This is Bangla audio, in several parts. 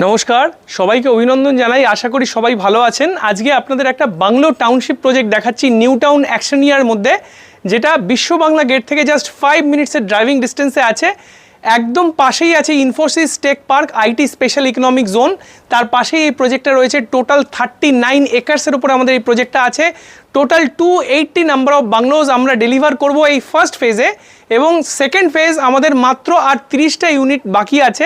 নমস্কার, সবাইকে অভিনন্দন জানাই। আশা করি সবাই ভালো আছেন। আজকে আপনাদের একটা বাংলো টাউনশিপ প্রজেক্ট দেখাচ্ছি নিউ টাউন অ্যাকশনিয়ার মধ্যে, যেটা বিশ্ব বাংলা গেট থেকে জাস্ট 5 মিনিটসের ড্রাইভিং ডিস্টেন্সে আছে। একদম পাশেই আছে Infosys take park IT special economic zone. তার পাশেই এই প্রজেক্টটা রয়েছে। টোটাল 39 একর্সের উপর আমাদের এই প্রজেক্টটা আছে। টোটাল 280 নাম্বার অফ বাংলোজ আমরা ডেলিভার করব এই ফার্স্ট ফেজে, এবং সেকেন্ড ফেজ আমাদের মাত্র আর 30টা ইউনিট বাকি আছে,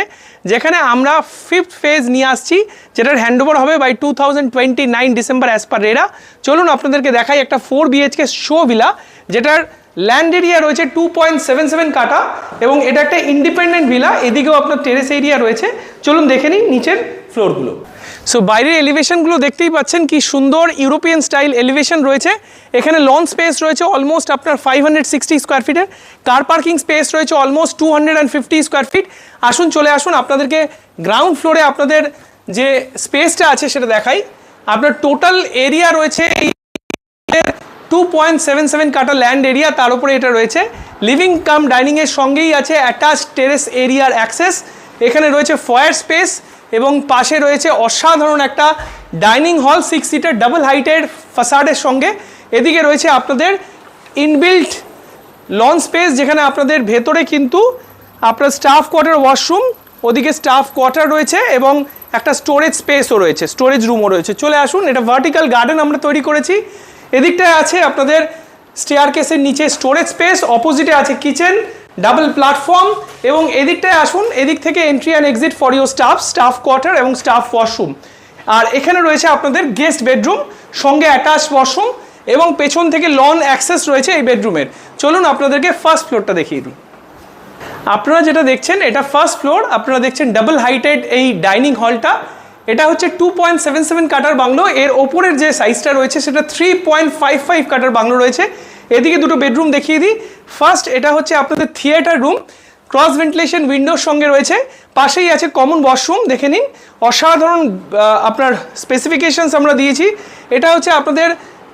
যেখানে আমরা ফিফথ ফেজ নিয়ে আসছি, যেটার হ্যান্ডওভার হবে by 2029 December as per RERA. চলুন আপনাদেরকে দেখাই একটা 4 BHK শো ভিলা, যেটার ল্যান্ড এরিয়া রয়েছে 2.77 কাঠা, এবং এটা একটা ইন্ডিপেন্ডেন্ট ভিলা। এদিকেও আপনার টেরেস এরিয়া রয়েছে। চলুন দেখে নিই নিচের ফ্লোরগুলো। সো বাইরের এলিভেশনগুলো দেখতেই পাচ্ছেন কি সুন্দর ইউরোপিয়ান স্টাইল এলিভেশন রয়েছে। এখানে লন স্পেস রয়েছে অলমোস্ট আপনার 560 স্কোয়ার ফিটের। কার পার্কিং স্পেস রয়েছে অলমোস্ট 250 স্কোয়ার ফিট। আসুন, চলে আসুন, আপনাদেরকে গ্রাউন্ড ফ্লোরে আপনাদের যে স্পেসটা আছে সেটা দেখাই। আপনার টোটাল এরিয়া রয়েছে এই 2.77 কাঠা ল্যান্ড এরিয়া, তার উপরে এটা রয়েছে লিভিং কাম ডাইনিংয়ের সঙ্গেই আছে অ্যাটাচ টেরেস এরিয়ার অ্যাক্সেস। এখানে রয়েছে ফয়ার স্পেস, এবং পাশে রয়েছে অসাধারণ একটা ডাইনিং হল 6 সিটার ডাবল হাইটের ফাসাডের সঙ্গে। এদিকে রয়েছে আপনাদের ইনবিল্ট লন স্পেস, যেখানে আপনাদের ভেতরে কিন্তু আপনার স্টাফ কোয়ার্টার ওয়াশরুম, ওদিকে স্টাফ কোয়ার্টার রয়েছে, এবং একটা স্টোরেজ স্পেসও রয়েছে, স্টোরেজ রুমও রয়েছে। চলে আসুন, এটা ভার্টিক্যাল গার্ডেন আমরা তৈরি করেছি। এদিকটায় আছে আপনাদের স্টেয়ার কেসের নিচে স্টোরেজ স্পেস, অপোজিটে আছে কিচেন, ডাবল প্ল্যাটফর্ম, এবং এদিকটায় আসুন, এদিক থেকে entry and exit for your staff quarter এবং স্টাফ ওয়াশরুম। আর এখানে রয়েছে আপনাদের গেস্ট বেডরুম, সঙ্গে অ্যাটাচ ওয়াশরুম, এবং পেছন থেকে লন অ্যাক্সেস রয়েছে এই বেডরুমের। চলুন আপনাদেরকে ফার্স্ট ফ্লোরটা দেখিয়ে দিই। আপনারা যেটা দেখছেন এটা ফার্স্ট ফ্লোর। আপনারা দেখছেন ডাবল হাইটেড এই ডাইনিং হলটা। এটা হচ্ছে 2.77 কাঠার বাংলো। এর ওপরের যে সাইজটা রয়েছে সেটা 3.55 কাঠার বাংলো রয়েছে। এদিকে দুটো বেডরুম দেখিয়ে দিই। ফার্স্ট এটা হচ্ছে আপনাদের থিয়েটার রুম, ক্রস ভেন্টিলেশন উইন্ডোর সঙ্গে রয়েছে। পাশেই আছে কমন ওয়াশরুম, দেখে নিন। অসাধারণ আপনার স্পেসিফিকেশনস আমরা দিয়েছি। এটা হচ্ছে আপনাদের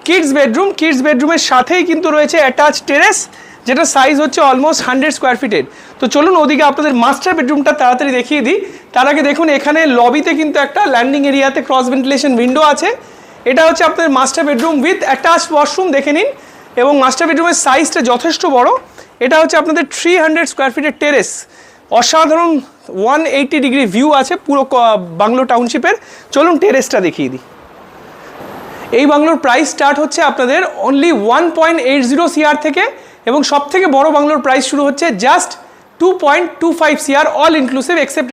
কিডস বেডরুম। কিডস বেডরুমের সাথেই কিন্তু রয়েছে অ্যাটাচ টেরেস, যেটা সাইজ হচ্ছে অলমোস্ট 100 স্কোয়ার ফিটের। তো চলুন ওদিকে আপনাদের মাস্টার বেডরুমটা তাড়াতাড়ি দেখিয়ে দিই। তার আগে দেখুন, এখানে লবিতে কিন্তু একটা ল্যান্ডিং এরিয়াতে ক্রস ভেন্টিলেশন উইন্ডো আছে। এটা হচ্ছে আপনাদের master bedroom with attach washroom, দেখে নিন। এবং মাস্টার বেডরুমের সাইজটা যথেষ্ট বড়। এটা হচ্ছে আপনাদের 300 স্কোয়ার ফিটের টেরেস। অসাধারণ 180 ডিগ্রি ভিউ আছে পুরো বাংলো টাউনশিপের। চলুন টেরেসটা দেখিয়ে দিই। এই বাংলোর প্রাইস স্টার্ট হচ্ছে আপনাদের অনলি 1.80 CR থেকে, এবং সব থেকে বড় বাংলোর প্রাইস শুরু হচ্ছে just 2.25 CR, all inclusive except